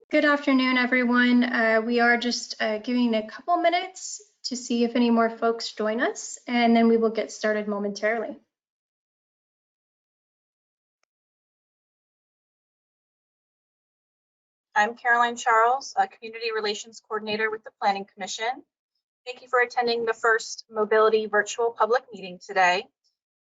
Good afternoon, everyone. We are just giving a couple minutes to see if any more folks join us, and then we will get started momentarily. I'm Caroline Charles, a Community Relations Coordinator with the Planning Commission. Thank you for attending the first Mobility Virtual Public Meeting today.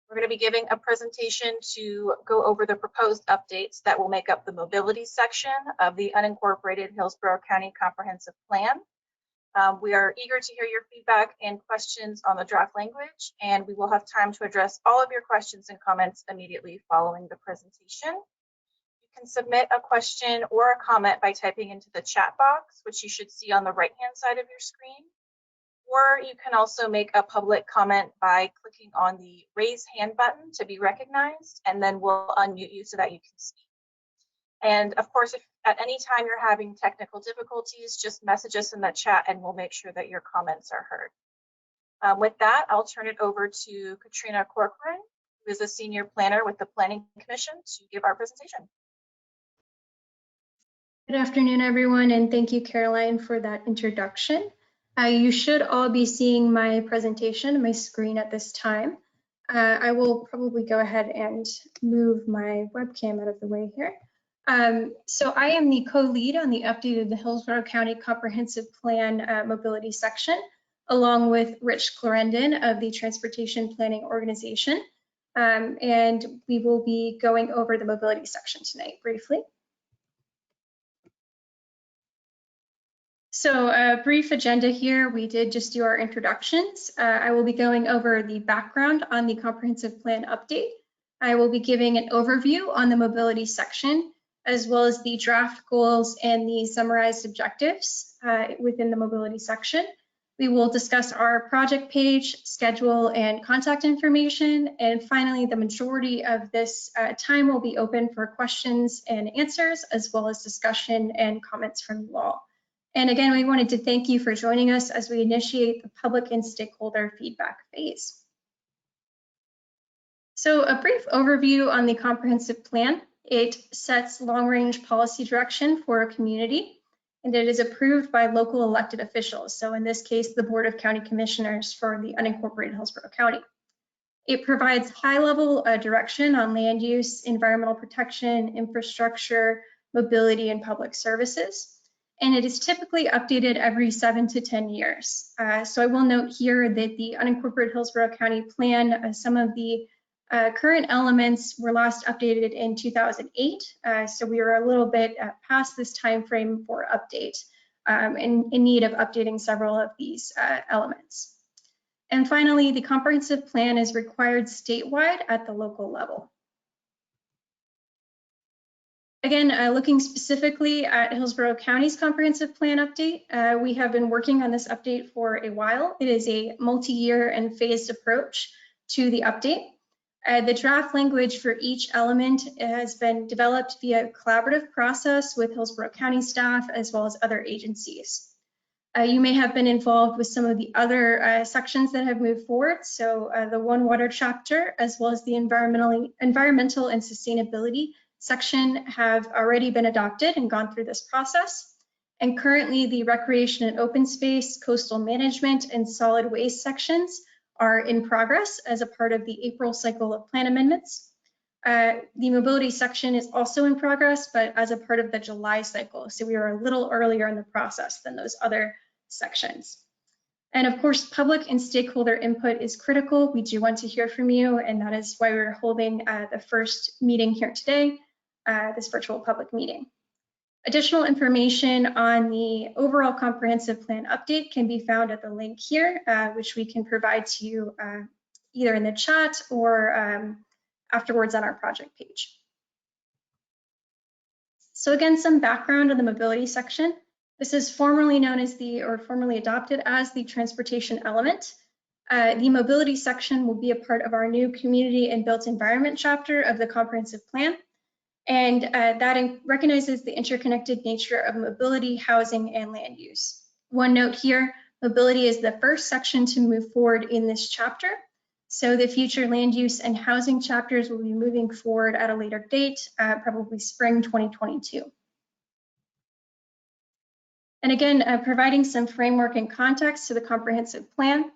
We're going to be giving a presentation to go over the proposed updates that will make up the mobility section of the unincorporated Hillsborough County Comprehensive Plan. We are eager to hear your feedback and questions on the draft language, and we will have time to address all of your questions and comments immediately following the presentation. You can submit a question or a comment by typing into the chat box, which you should see on the right-hand side of your screen. Or you can also make a public comment by clicking on the raise hand button to be recognized, and then we'll unmute you so that you can speak. And of course, if at any time you're having technical difficulties, just message us in the chat and we'll make sure that your comments are heard. With that, I'll turn it over to Katrina Corcoran, who is a senior planner with the Planning Commission, to give our presentation. Good afternoon, everyone, and thank you, Caroline, for that introduction. You should all be seeing my presentation, my screen at this time. I will probably go ahead and move my webcam out of the way here. So I am the co-lead on the update of the Hillsborough County Comprehensive Plan mobility section, along with Rich Clarendon of the Transportation Planning Organization. And we will be going over the mobility section tonight briefly. So a brief agenda here, we did just do our introductions. I will be going over the background on the comprehensive plan update. I will be giving an overview on the mobility section, as well as the draft goals and the summarized objectives within the mobility section. We will discuss our project page, schedule, and contact information. And finally, the majority of this time will be open for questions and answers, as well as discussion and comments from you all. And again, we wanted to thank you for joining us as we initiate the public and stakeholder feedback phase. So a brief overview on the comprehensive plan. It sets long-range policy direction for a community, and it is approved by local elected officials. So in this case, the Board of County Commissioners for the unincorporated Hillsborough County. It provides high-level direction on land use, environmental protection, infrastructure, mobility, and public services. And it is typically updated every 7 to 10 years. So I will note here that the unincorporated Hillsborough County Plan, some of the current elements were last updated in 2008. So we are a little bit past this time frame for update and in need of updating several of these elements. And finally, the comprehensive plan is required statewide at the local level. Again, looking specifically at Hillsborough County's comprehensive plan update, we have been working on this update for a while. It is a multi-year and phased approach to the update. The draft language for each element has been developed via a collaborative process with Hillsborough County staff as well as other agencies. You may have been involved with some of the other sections that have moved forward. So the One Water chapter, as well as the environmental and sustainability section have already been adopted and gone through this process. And currently the recreation and open space, coastal management, and solid waste sections are in progress as a part of the April cycle of plan amendments. The mobility section is also in progress, but as a part of the July cycle. So we are a little earlier in the process than those other sections. And of course, public and stakeholder input is critical. We do want to hear from you, and that is why we're holding the first meeting here today, this virtual public meeting. Additional information on the overall comprehensive plan update can be found at the link here, which we can provide to you either in the chat or afterwards on our project page. So again, some background on the mobility section. This is formerly known as formerly adopted as the transportation element. The mobility section will be a part of our new community and built environment chapter of the comprehensive plan. And that recognizes the interconnected nature of mobility, housing, and land use. One note here, mobility is the first section to move forward in this chapter. So the future land use and housing chapters will be moving forward at a later date, probably spring 2022. And again, providing some framework and context to the comprehensive plan.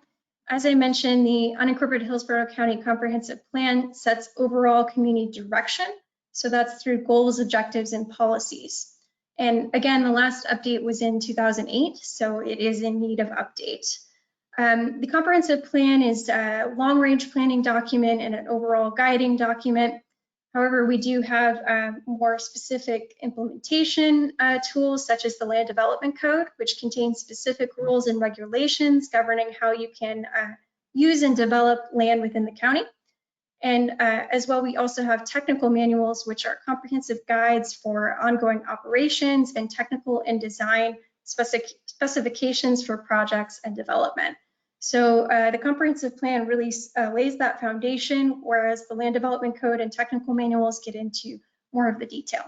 As I mentioned, the unincorporated Hillsborough County Comprehensive Plan sets overall community direction. So that's through goals, objectives, and policies. And again, the last update was in 2008, so it is in need of update. The comprehensive plan is a long-range planning document and an overall guiding document. However, we do have more specific implementation tools, such as the Land Development Code, which contains specific rules and regulations governing how you can use and develop land within the county. And as well, we also have technical manuals, which are comprehensive guides for ongoing operations and technical and design specifications for projects and development. So the comprehensive plan really lays that foundation, whereas the Land Development Code and technical manuals get into more of the detail.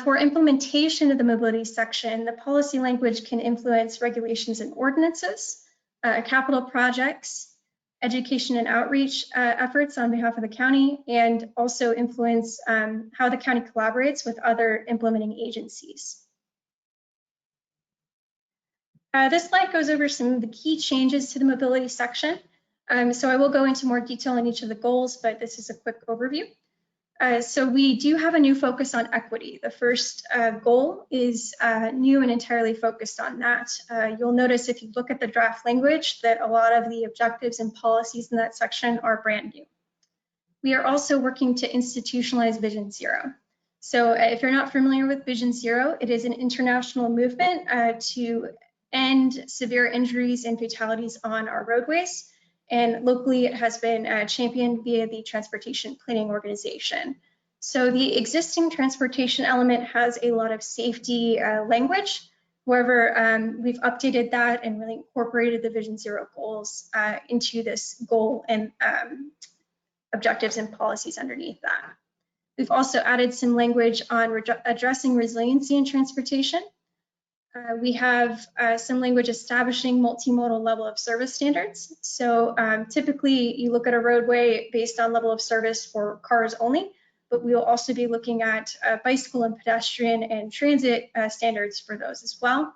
For implementation of the mobility section, the policy language can influence regulations and ordinances, capital projects, education and outreach efforts on behalf of the county, and also influence how the county collaborates with other implementing agencies. This slide goes over some of the key changes to the mobility section. So I will go into more detail on each of the goals, but this is a quick overview. So we do have a new focus on equity. The first goal is new and entirely focused on that. You'll notice if you look at the draft language that a lot of the objectives and policies in that section are brand new. We are also working to institutionalize Vision Zero. So if you're not familiar with Vision Zero, it is an international movement to end severe injuries and fatalities on our roadways. And locally, it has been championed via the Transportation Planning Organization. So the existing transportation element has a lot of safety language. However, we've updated that and really incorporated the Vision Zero goals into this goal and objectives and policies underneath that. We've also added some language on addressing resiliency in transportation. We have some language establishing multimodal level of service standards. So typically you look at a roadway based on level of service for cars only, but we will also be looking at bicycle and pedestrian and transit standards for those as well.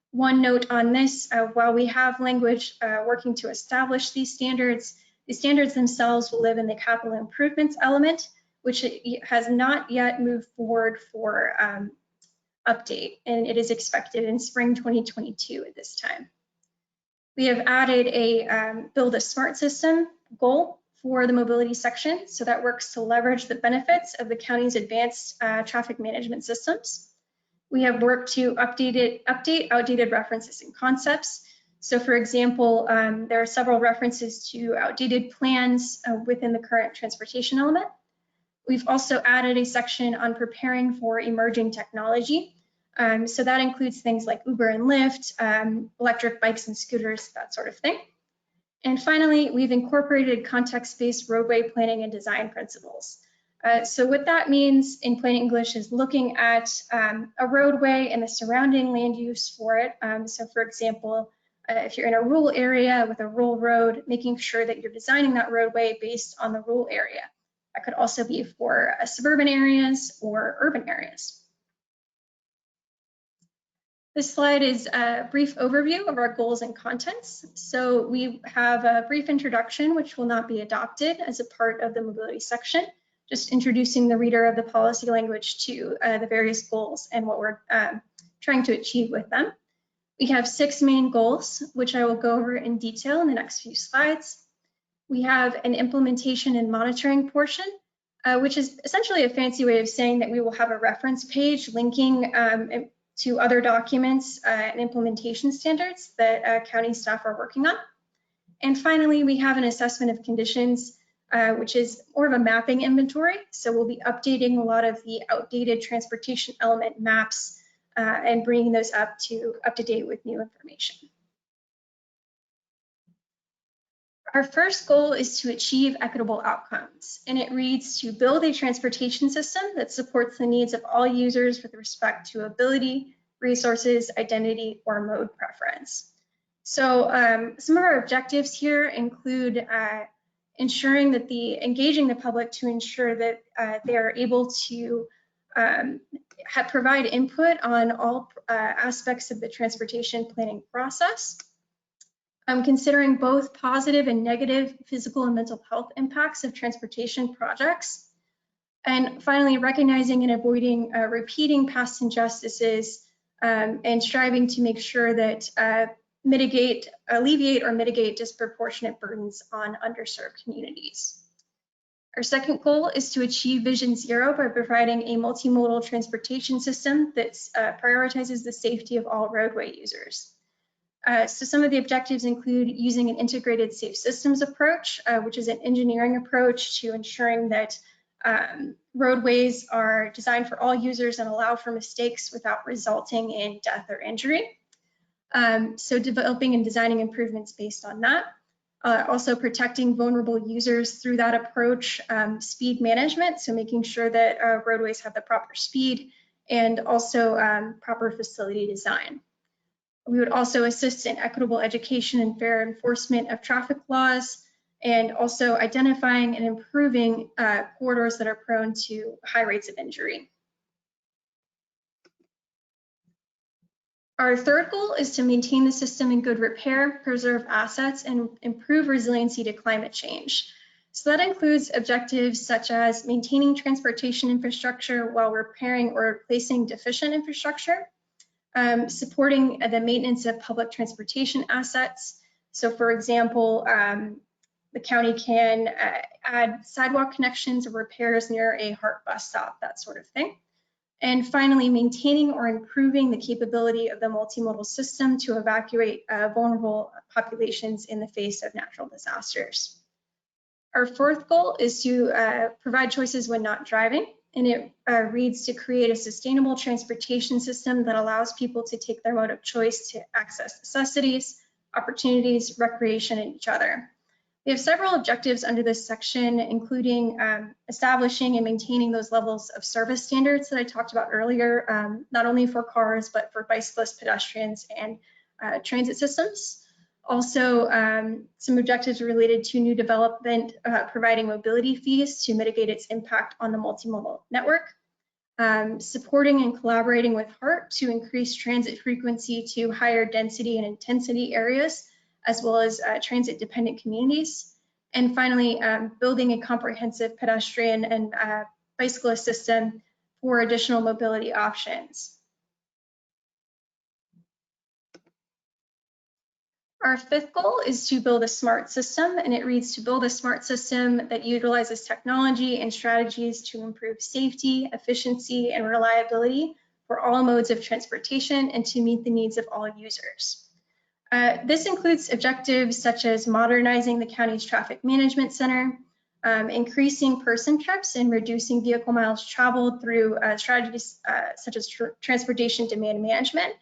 One note on this, while we have language working to establish these standards, the standards themselves will live in the capital improvements element, which has not yet moved forward for update, and it is expected in spring 2022 at this time. We have added a build a smart system goal for the mobility section, so that works to leverage the benefits of the county's advanced traffic management systems. We have worked to update outdated references and concepts. So for example, there are several references to outdated plans within the current transportation element. We've also added a section on preparing for emerging technology. So that includes things like Uber and Lyft, electric bikes and scooters, that sort of thing. And finally, we've incorporated context-based roadway planning and design principles. So what that means in plain English is looking at a roadway and the surrounding land use for it. So for example, if you're in a rural area with a rural road, making sure that you're designing that roadway based on the rural area. That could also be for suburban areas or urban areas. This slide is a brief overview of our goals and contents. So we have a brief introduction, which will not be adopted as a part of the mobility section, just introducing the reader of the policy language to the various goals and what we're trying to achieve with them. We have 6 main goals, which I will go over in detail in the next few slides. We have an implementation and monitoring portion, which is essentially a fancy way of saying that we will have a reference page linking to other documents and implementation standards that county staff are working on. And finally, we have an assessment of conditions, which is more of a mapping inventory. So we'll be updating a lot of the outdated transportation element maps and bringing those up to date with new information. Our first goal is to achieve equitable outcomes, and it reads to build a transportation system that supports the needs of all users with respect to ability, resources, identity, or mode preference. So some of our objectives here include ensuring that engaging the public to ensure that they are able to provide input on all aspects of the transportation planning process. Considering both positive and negative physical and mental health impacts of transportation projects. And finally, recognizing and avoiding repeating past injustices and striving to make sure that alleviate or mitigate disproportionate burdens on underserved communities. Our second goal is to achieve Vision Zero by providing a multimodal transportation system that prioritizes the safety of all roadway users. So some of the objectives include using an integrated safe systems approach, which is an engineering approach to ensuring that roadways are designed for all users and allow for mistakes without resulting in death or injury. So developing and designing improvements based on that. Also protecting vulnerable users through that approach, speed management, so making sure that roadways have the proper speed, and also proper facility design. We would also assist in equitable education and fair enforcement of traffic laws, and also identifying and improving corridors that are prone to high rates of injury. Our third goal is to maintain the system in good repair, preserve assets, and improve resiliency to climate change. So that includes objectives such as maintaining transportation infrastructure while repairing or replacing deficient infrastructure, supporting the maintenance of public transportation assets. So for example, the county can add sidewalk connections or repairs near a HART bus stop, that sort of thing. And finally, maintaining or improving the capability of the multimodal system to evacuate vulnerable populations in the face of natural disasters. Our fourth goal is to provide choices when not driving, and it reads to create a sustainable transportation system that allows people to take their mode of choice to access necessities, opportunities, recreation, and each other. We have several objectives under this section, including establishing and maintaining those levels of service standards that I talked about earlier, not only for cars, but for bicyclists, pedestrians, and transit systems. Also, some objectives related to new development, providing mobility fees to mitigate its impact on the multimodal network, supporting and collaborating with HART to increase transit frequency to higher density and intensity areas, as well as transit-dependent communities. And finally, building a comprehensive pedestrian and bicyclist system for additional mobility options. Our fifth goal is to build a smart system, and it reads to build a smart system that utilizes technology and strategies to improve safety, efficiency, and reliability for all modes of transportation and to meet the needs of all users. This includes objectives such as modernizing the county's traffic management center, increasing person trips and reducing vehicle miles traveled through strategies such as transportation demand management.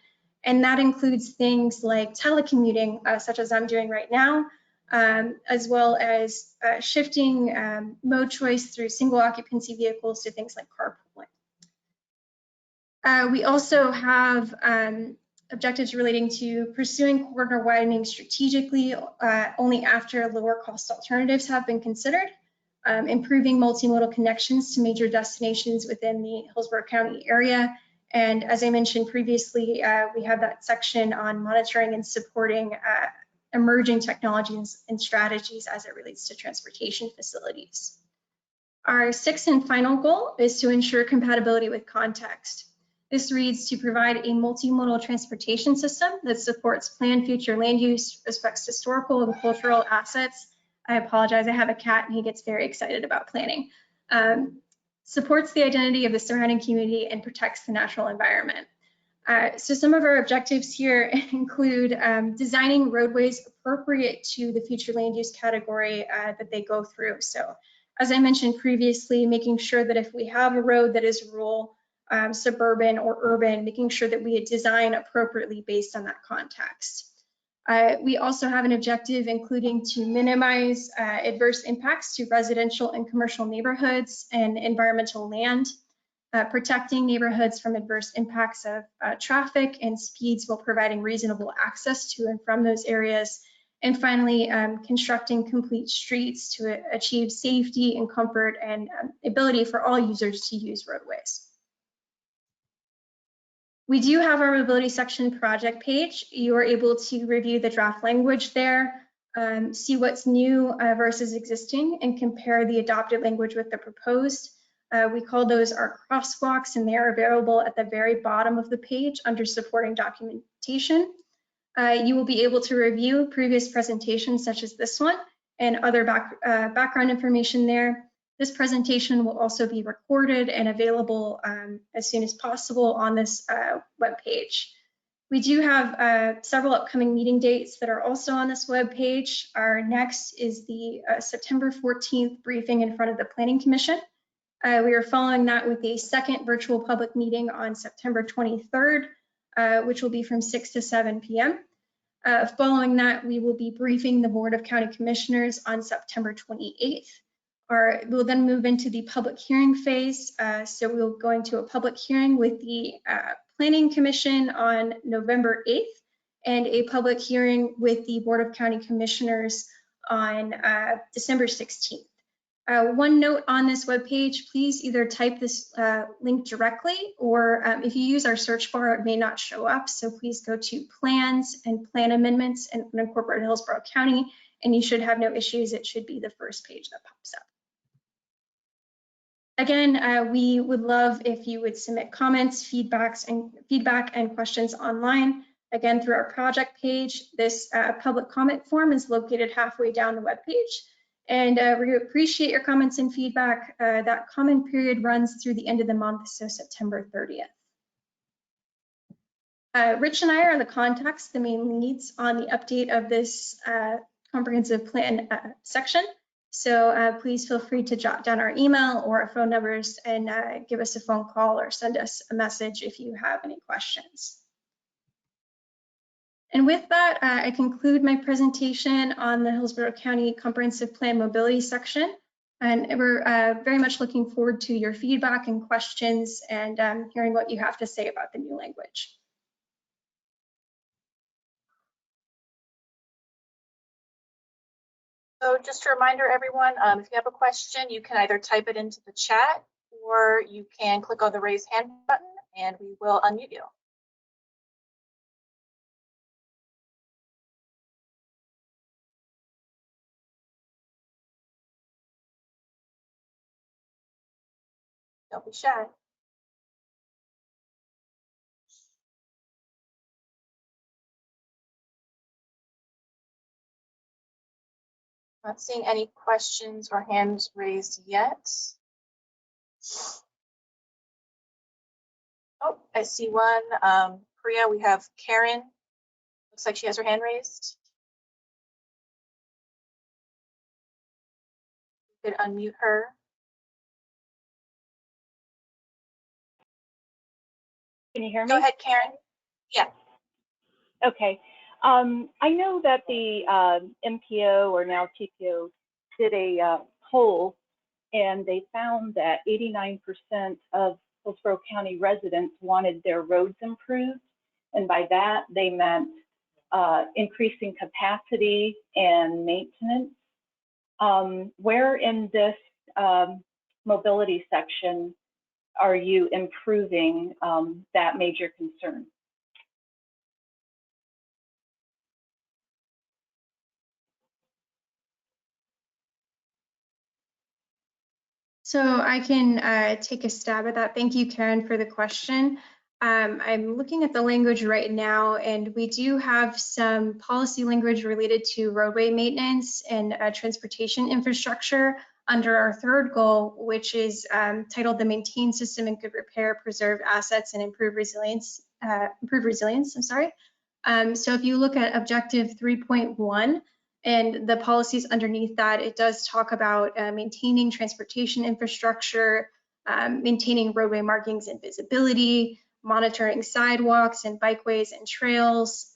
And that includes things like telecommuting, such as I'm doing right now, as well as shifting mode choice through single occupancy vehicles to things like carpooling. We also have objectives relating to pursuing corridor widening strategically only after lower cost alternatives have been considered, improving multimodal connections to major destinations within the Hillsborough County area. And as I mentioned previously, we have that section on monitoring and supporting emerging technologies and strategies as it relates to transportation facilities. Our sixth and final goal is to ensure compatibility with context. This reads to provide a multimodal transportation system that supports planned future land use, respects historical and cultural assets. I apologize, I have a cat and he gets very excited about planning. Supports the identity of the surrounding community and protects the natural environment. So some of our objectives here include designing roadways appropriate to the future land use category that they go through. So as I mentioned previously, making sure that if we have a road that is rural, suburban, or urban, making sure that we design appropriately based on that context. We also have an objective including to minimize adverse impacts to residential and commercial neighborhoods and environmental land, protecting neighborhoods from adverse impacts of traffic and speeds while providing reasonable access to and from those areas, and finally constructing complete streets to achieve safety and comfort and ability for all users to use roadways. We do have our mobility section project page. You are able to review the draft language there, see what's new versus existing, and compare the adopted language with the proposed. We call those our crosswalks, and they are available at the very bottom of the page under supporting documentation. You will be able to review previous presentations such as this one and other background information there. This presentation will also be recorded and available as soon as possible on this webpage. We do have several upcoming meeting dates that are also on this webpage. Our next is the September 14th briefing in front of the Planning Commission. We are following that with a second virtual public meeting on September 23rd, which will be from 6 to 7 p.m. Following that, we will be briefing the Board of County Commissioners on September 28th. We'll then move into the public hearing phase. So we'll go into a public hearing with the Planning Commission on November 8th and a public hearing with the Board of County Commissioners on December 16th. One note on this webpage, please either type this link directly, or if you use our search bar, it may not show up. So please go to Plans and Plan Amendments and Unincorporated Hillsborough County, and you should have no issues. It should be the first page that pops up. Again, we would love if you would submit comments, feedback and questions online. Again, through our project page. This public comment form is located halfway down the webpage. And we appreciate your comments and feedback. That comment period runs through the end of the month, so September 30th. Rich and I are the contacts, the main leads on the update of this comprehensive plan section. So please feel free to jot down our email or our phone numbers and give us a phone call or send us a message if you have any questions. And with that, I conclude my presentation on the Hillsborough County Comprehensive Plan Mobility section. And we're very much looking forward to your feedback and questions and hearing what you have to say about the new language. So just a reminder, everyone, if you have a question, you can either type it into the chat or you can click on the raise hand button and we will unmute you. Don't be shy. Not seeing any questions or hands raised yet. Oh, I see one. Priya, we have Karen. Looks like she has her hand raised. You could unmute her. Can you hear me? Go ahead, Karen. Yeah. Okay. I know that the MPO, or now TPO, did a poll, and they found that 89% of Hillsborough County residents wanted their roads improved. And by that, they meant increasing capacity and maintenance. Where in this mobility section are you improving that major concern? So I can take a stab at that. Thank you, Karen, for the question. I'm looking at the language right now, and we do have some policy language related to roadway maintenance and transportation infrastructure under our third goal, which is titled the Maintain System in Good Repair, Preserve Assets, and Improve Resilience. So if you look at objective 3.1, and the policies underneath that, it does talk about maintaining transportation infrastructure, maintaining roadway markings and visibility, monitoring sidewalks and bikeways and trails,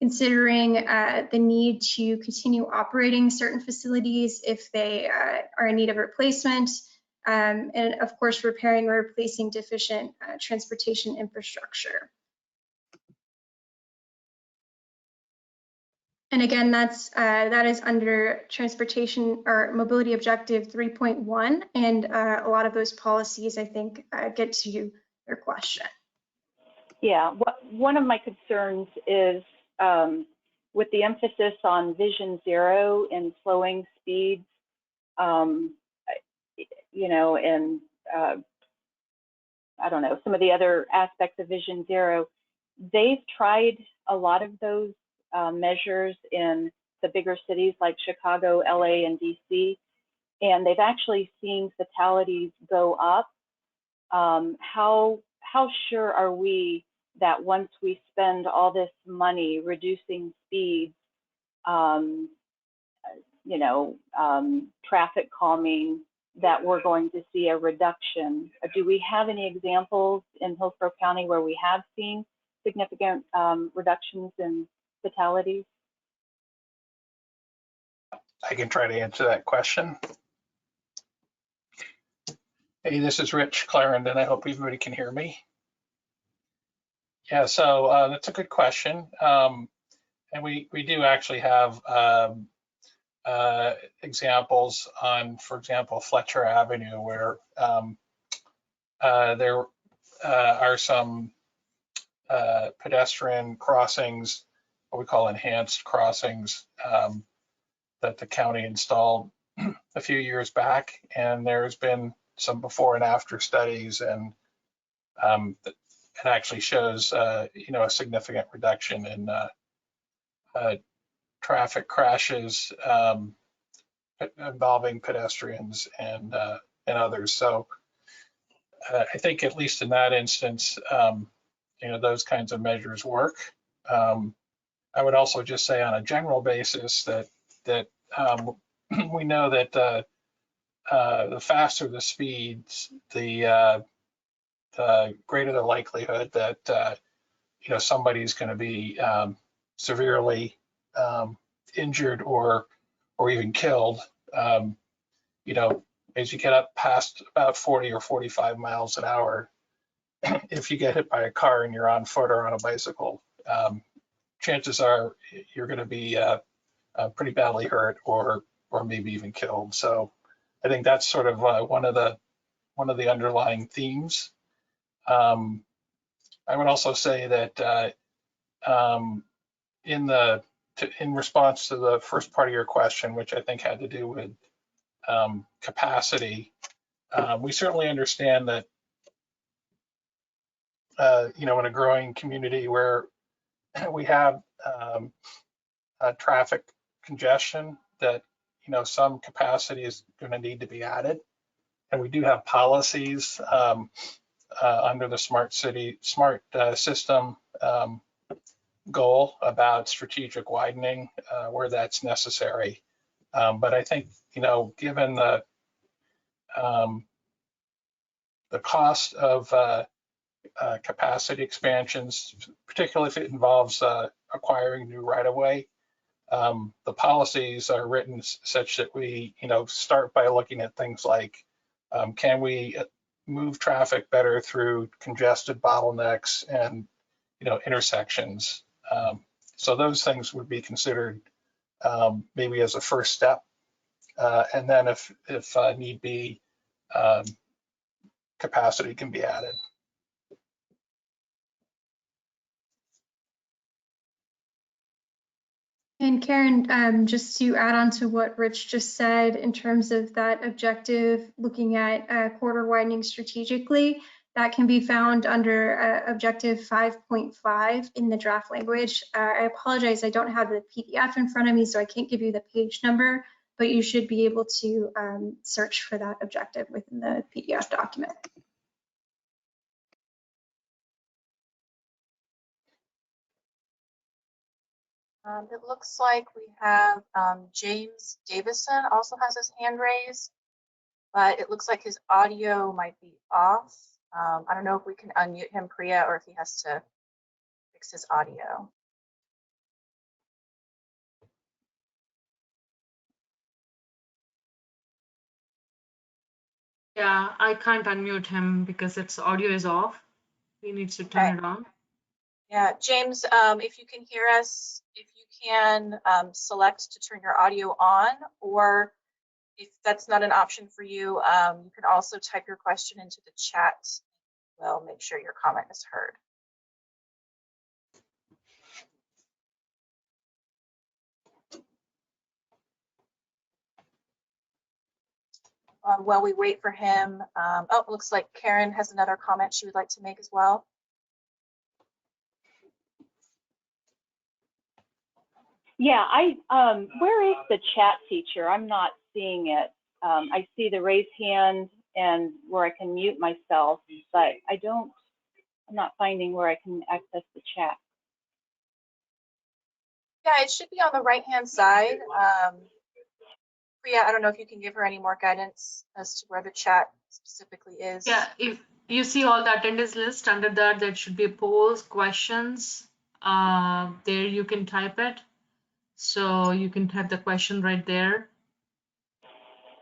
considering the need to continue operating certain facilities if they are in need of replacement, and of course, repairing or replacing deficient transportation infrastructure. And again, that is under transportation or mobility objective 3.1, and a lot of those policies, I think, get to your question. Yeah, one of my concerns is with the emphasis on Vision Zero and slowing speeds, you know, and I don't know, some of the other aspects of Vision Zero, they've tried a lot of those measures in the bigger cities like Chicago, LA, and DC, and they've actually seen fatalities go up. How sure are we that once we spend all this money reducing speeds, you know, traffic calming, that we're going to see a reduction? Do we have any examples in Hillsborough County where we have seen significant reductions in fatalities? I can try to answer that question. Hey, this is Rich Clarendon. I hope everybody can hear me. Yeah, so that's a good question. And we do actually have examples on, for example, Fletcher Avenue, where there are some pedestrian crossings, what we call enhanced crossings, that the county installed a few years back, and there's been some before and after studies, and it actually shows you know, a significant reduction in traffic crashes involving pedestrians and others. So I think at least in that instance, you know, those kinds of measures work. I would also just say on a general basis that we know that the faster the speeds, the greater the likelihood that you know, somebody's going to be severely injured or even killed. You know, as you get up past about 40 or 45 miles an hour, if you get hit by a car and you're on foot or on a bicycle, chances are you're going to be pretty badly hurt or maybe even killed. So I think that's sort of one of the underlying themes. I would also say that in response to the first part of your question, which I think had to do with capacity, we certainly understand that you know, in a growing community where we have traffic congestion, that you know, some capacity is going to need to be added, and we do have policies under the smart system goal about strategic widening where that's necessary. But I think, you know, given the cost of capacity expansions, particularly if it involves acquiring new right-of-way, the policies are written such that we, you know, start by looking at things like, can we move traffic better through congested bottlenecks and, you know, intersections? So those things would be considered maybe as a first step. And then if need be, capacity can be added. And Karen, just to add on to what Rich just said, in terms of that objective, looking at corridor widening strategically, that can be found under objective 5.5 in the draft language. I apologize, I don't have the PDF in front of me, so I can't give you the page number, but you should be able to search for that objective within the PDF document. It looks like we have James Davison also has his hand raised, but it looks like his audio might be off. I don't know if we can unmute him, Priya, or if he has to fix his audio. Yeah, I can't unmute him because its audio is off. He needs to turn it on. Yeah, James, if you can hear us, if you can select to turn your audio on, or if that's not an option for you, you can also type your question into the chat. We'll make sure your comment is heard. while we wait for him. Oh, it looks like Karen has another comment she would like to make as well. Yeah, where is the chat feature? I'm not seeing it. I see the raise hand and where I can mute myself, but I'm not finding where I can access the chat. Yeah, it should be on the right-hand side. Priya, I don't know if you can give her any more guidance as to where the chat specifically is. Yeah, if you see all the attendance list, under that, there should be polls, questions. There you can type it. So you can type the question right there.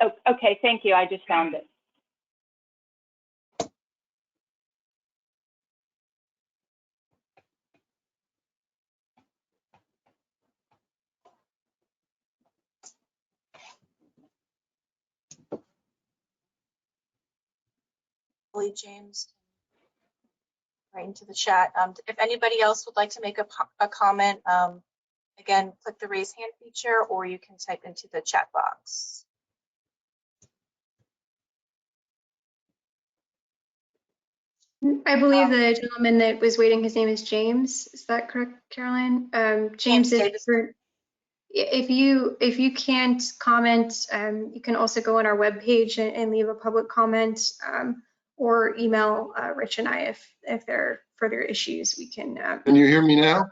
Oh, okay, thank you. I just found it. James, right into the chat. If anybody else would like to make a comment, again, click the raise hand feature, or you can type into the chat box. I believe the gentleman that was waiting, his name is James. Is that correct, Caroline? James, Davis. if you can't comment, you can also go on our webpage and leave a public comment, or email Rich and I if there are further issues. We can. Can you hear me now?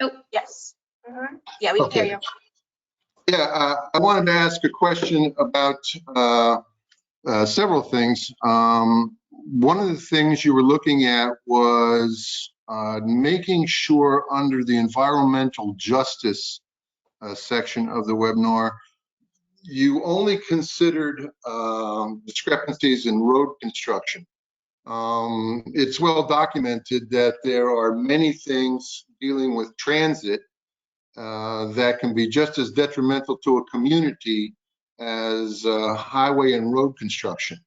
Oh, Yes. Mm-hmm. Yeah, we can hear you. Yeah, I wanted to ask a question about several things. One of the things you were looking at was making sure under the environmental justice section of the webinar, you only considered discrepancies in road construction. It's well documented that there are many things dealing with transit that can be just as detrimental to a community as highway and road construction.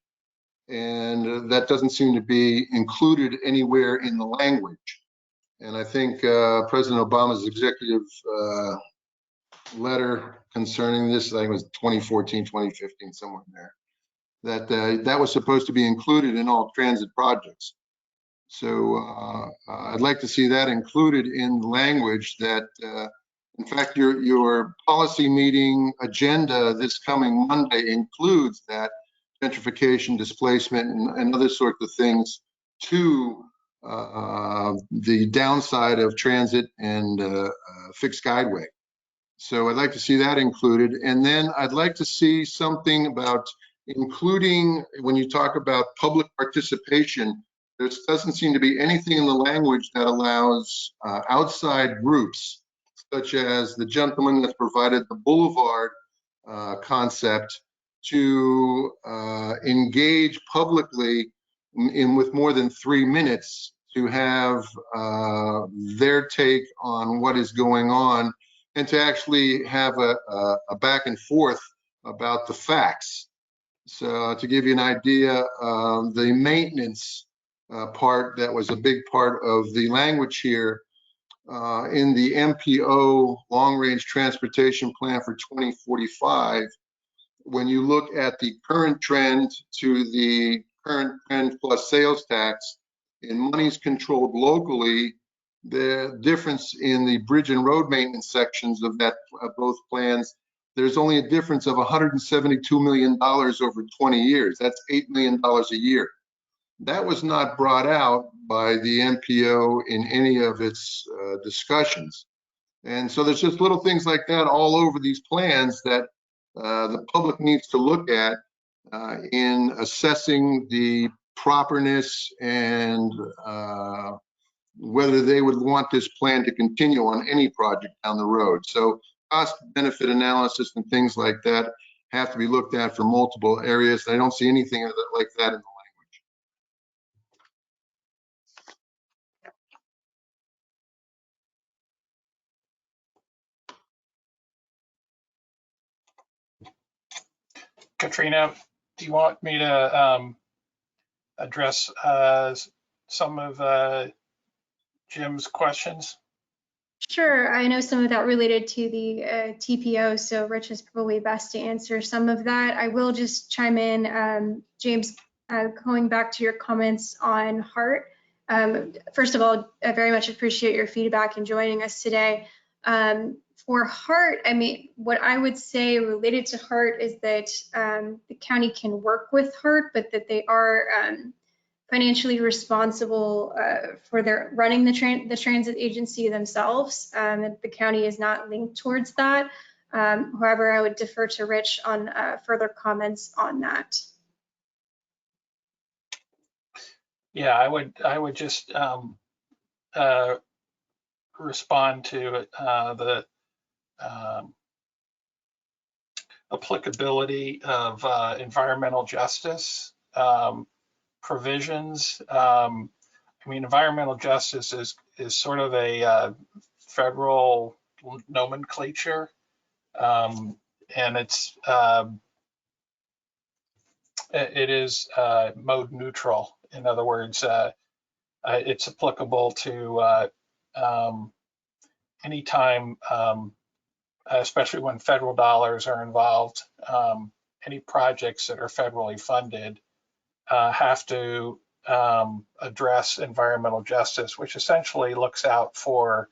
And that doesn't seem to be included anywhere in the language. And I think President Obama's executive letter concerning this, I think it was 2014, 2015, somewhere in there, that was supposed to be included in all transit projects. So I'd like to see that included in the language that, in fact, your policy meeting agenda this coming Monday includes that gentrification, displacement, and other sorts of things to the downside of transit and fixed guideway. So I'd like to see that included. And then I'd like to see something about including, when you talk about public participation, there doesn't seem to be anything in the language that allows outside groups, such as the gentleman that's provided the boulevard concept, to engage publicly with more than 3 minutes to have their take on what is going on and to actually have a back and forth about the facts. So to give you an idea, the maintenance part that was a big part of the language here in the MPO long-range transportation plan for 2045, when you look at the current trend to the current trend plus sales tax in monies controlled locally, the difference in the bridge and road maintenance sections of that both plans, there's only a difference of $172 million over 20 years. That's $8 million a year. That was not brought out by the MPO in any of its discussions. And so there's just little things like that all over these plans that the public needs to look at in assessing the properness and whether they would want this plan to continue on any project down the road. So cost benefit analysis and things like that have to be looked at for multiple areas. I don't see anything like that in the language. Katrina, do you want me to address some of Jim's questions? Sure, I know some of that related to the TPO, so Rich is probably best to answer some of that. I will just chime in, James, going back to your comments on HART. First of all, I very much appreciate your feedback and joining us today. For HART, I mean, what I would say related to HART is that the county can work with HART, but that they are financially responsible for their running the transit agency themselves. The county is not linked towards that. However, I would defer to Rich on further comments on that. Yeah, I would just respond to the applicability of environmental justice provisions. I mean, environmental justice is sort of a federal nomenclature, and it is mode neutral. In other words, it's applicable to anytime, especially when federal dollars are involved. Any projects that are federally funded have to address environmental justice, which essentially looks out for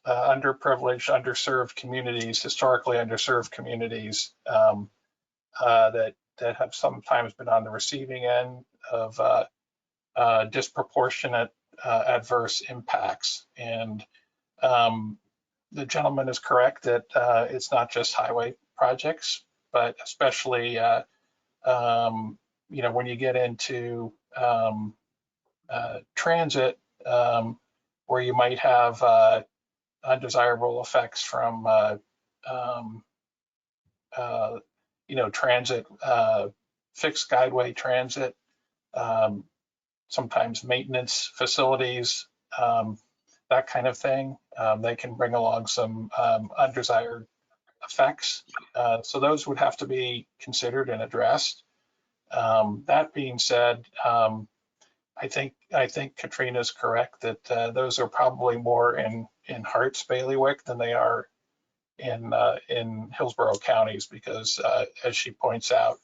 underprivileged, underserved communities, historically underserved communities that have sometimes been on the receiving end of disproportionate adverse impacts. And the gentleman is correct that it's not just highway projects, but especially you know, when you get into transit, where you might have undesirable effects from you know, transit, fixed guideway transit, sometimes maintenance facilities, that kind of thing. They can bring along some undesired effects. So those would have to be considered and addressed. That being said, I think Katrina's correct that those are probably more in HART's bailiwick than they are in Hillsborough counties, because as she points out,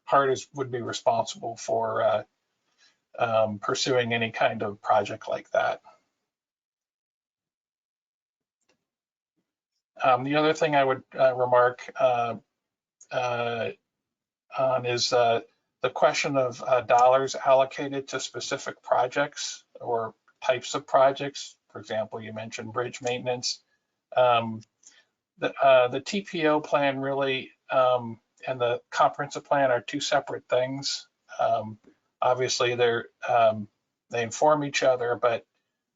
HART would be responsible for pursuing any kind of project like that. The other thing I would remark on is the question of dollars allocated to specific projects or types of projects. For example, you mentioned bridge maintenance. The TPO plan really and the comprehensive plan are two separate things. Obviously, they inform each other, but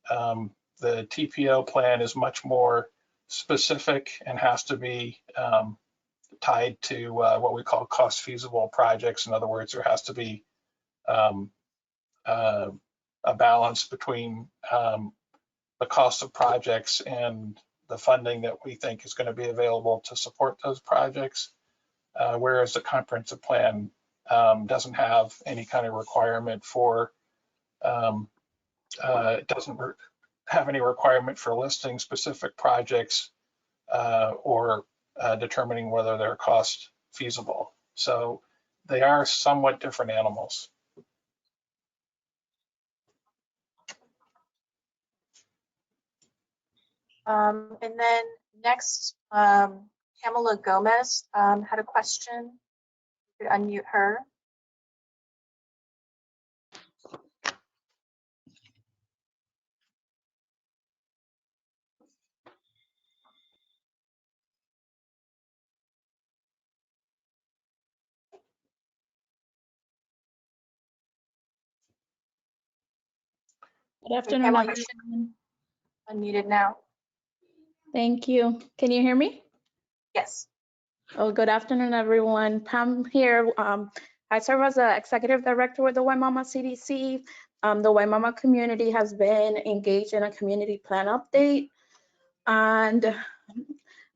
the TPO plan is much more specific and has to be tied to what we call cost feasible projects. In other words, there has to be a balance between the cost of projects and the funding that we think is going to be available to support those projects, whereas the comprehensive plan doesn't have any kind of requirement for, it doesn't have any requirement for listing specific projects or determining whether they're cost feasible. So they are somewhat different animals. And then next, Pamela Gomez had a question. You could unmute her. Good afternoon, Pamela, everyone. unmuted now. Thank you. Can you hear me? Yes. Oh, good afternoon, everyone. Pam here. I serve as an executive director with the Waimama CDC. The Waimama community has been engaged in a community plan update. And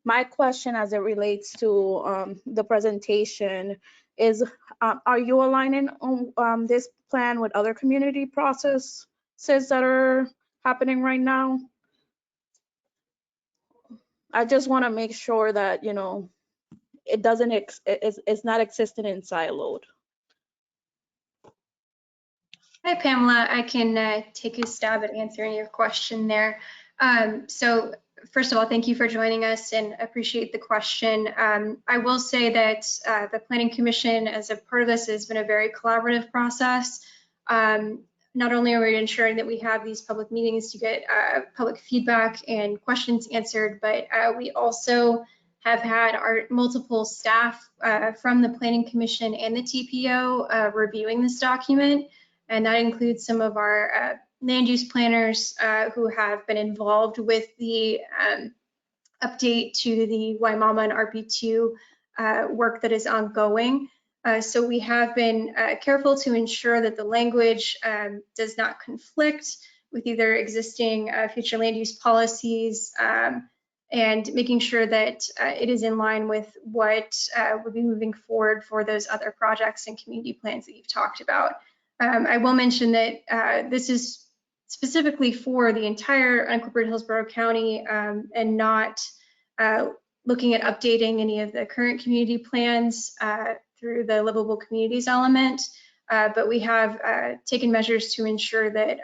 my question as it relates to the presentation is, are you aligning on this plan with other community processes that are happening right now. I just want to make sure that, it doesn't, it's not existing in siloed. Hi, Pamela. I can take a stab at answering your question there. So first of all, thank you for joining us and appreciate the question. I will say that the Planning Commission, as a part of this, has been a very collaborative process. Not only are we ensuring that we have these public meetings to get public feedback and questions answered, but we also have had our multiple staff from the Planning Commission and the TPO reviewing this document. And that includes some of our land use planners who have been involved with the update to the Waimama and RP2 work that is ongoing. So we have been careful to ensure that the language does not conflict with either existing future land use policies and making sure that it is in line with what would be moving forward for those other projects and community plans that you've talked about. I will mention that this is specifically for the entire unincorporated Hillsborough County and not looking at updating any of the current community plans through the livable communities element. But we have taken measures to ensure that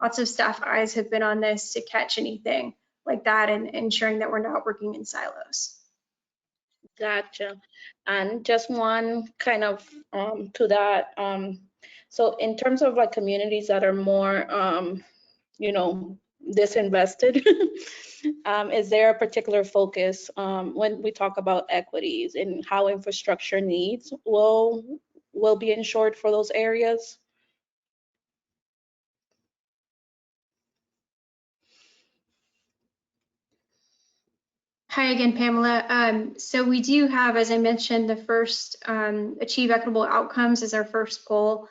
lots of staff eyes have been on this to catch anything like that and ensuring that we're not working in silos. Gotcha. And just one kind of to that. So in terms of like communities that are more, disinvested, is there a particular focus when we talk about equities and how infrastructure needs will be ensured for those areas? Hi again, Pamela. So we do have, as I mentioned, the first achieve equitable outcomes as our first goal.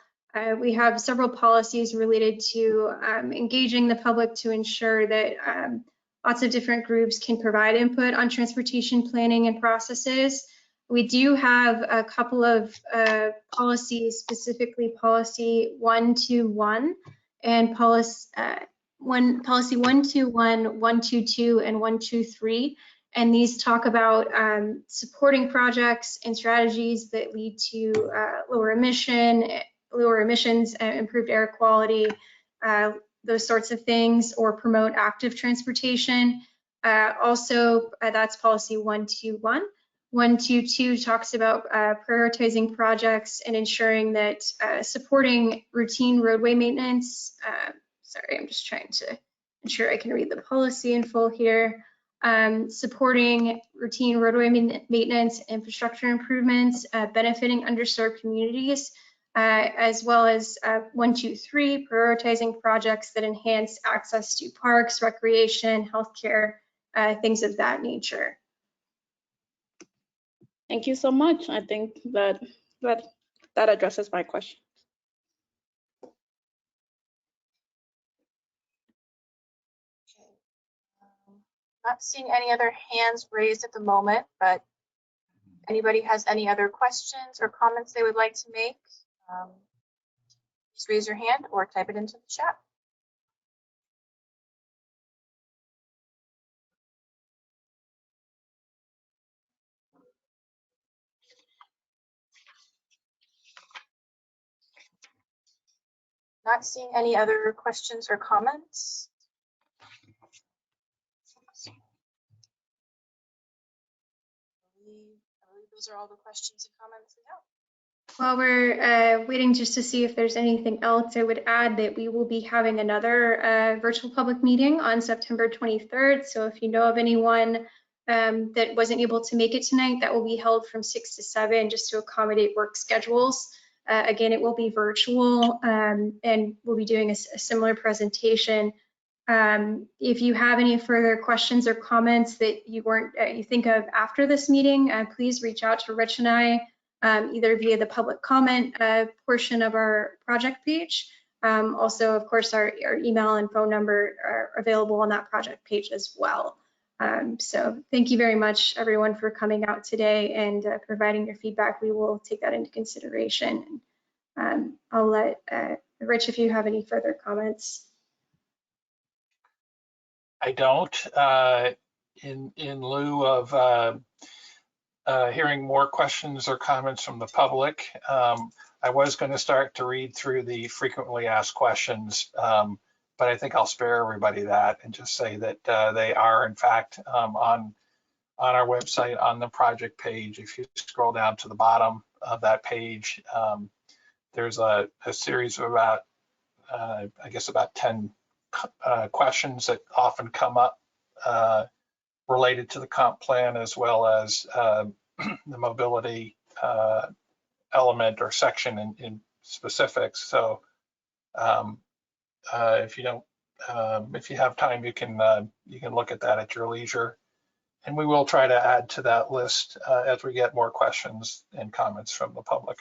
We have several policies related to engaging the public to ensure that lots of different groups can provide input on transportation planning and processes. We do have a couple of policies, specifically policy 121 and policy 121, 122, and 123. And these talk about supporting projects and strategies that lead to lower emissions, improved air quality, those sorts of things, or promote active transportation. Also, that's policy 121. 122 talks about prioritizing projects and ensuring that supporting routine roadway maintenance. Sorry, I'm just trying to ensure I can read the policy in full here. Supporting routine roadway maintenance, infrastructure improvements, benefiting underserved communities, as well as 123, prioritizing projects that enhance access to parks, recreation, healthcare, things of that nature. Thank you so much. I think that addresses my question. Not seeing any other hands raised at the moment, but anybody has any other questions or comments they would like to make, please raise your hand or type it into the chat. Not seeing any other questions or comments. I believe those are all the questions and comments we have. While we're waiting just to see if there's anything else, I would add that we will be having another virtual public meeting on September 23rd. So if you know of anyone that wasn't able to make it tonight, that will be held from 6 to 7 just to accommodate work schedules. Again, it will be virtual and we'll be doing a similar presentation. If you have any further questions or comments that you think of after this meeting, please reach out to Rich and I, either via the public comment portion of our project page. Also, of course, our email and phone number are available on that project page as well. So thank you very much, everyone, for coming out today and providing your feedback. We will take that into consideration. I'll let Rich, if you have any further comments. I don't. In lieu of hearing more questions or comments from the public, I was going to start to read through the frequently asked questions, but I think I'll spare everybody that and just say that they are in fact on our website on the project page. If you scroll down to the bottom of that page, there's a series of about, I guess about 10 questions that often come up related to the comp plan, as well as the mobility element or section in specifics. So if you don't, if you have time, you can look at that at your leisure. And we will try to add to that list as we get more questions and comments from the public.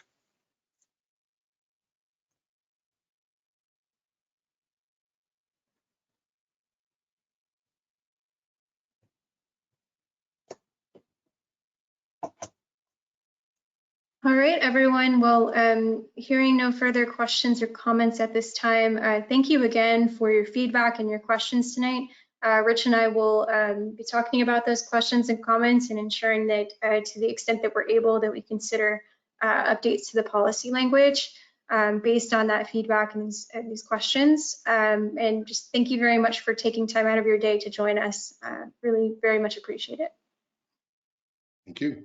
All right, everyone. Well, hearing no further questions or comments at this time, thank you again for your feedback and your questions tonight. Rich and I will be talking about those questions and comments and ensuring that to the extent that we're able, that we consider updates to the policy language based on that feedback and these questions. And just thank you very much for taking time out of your day to join us. Really very much appreciate it. Thank you.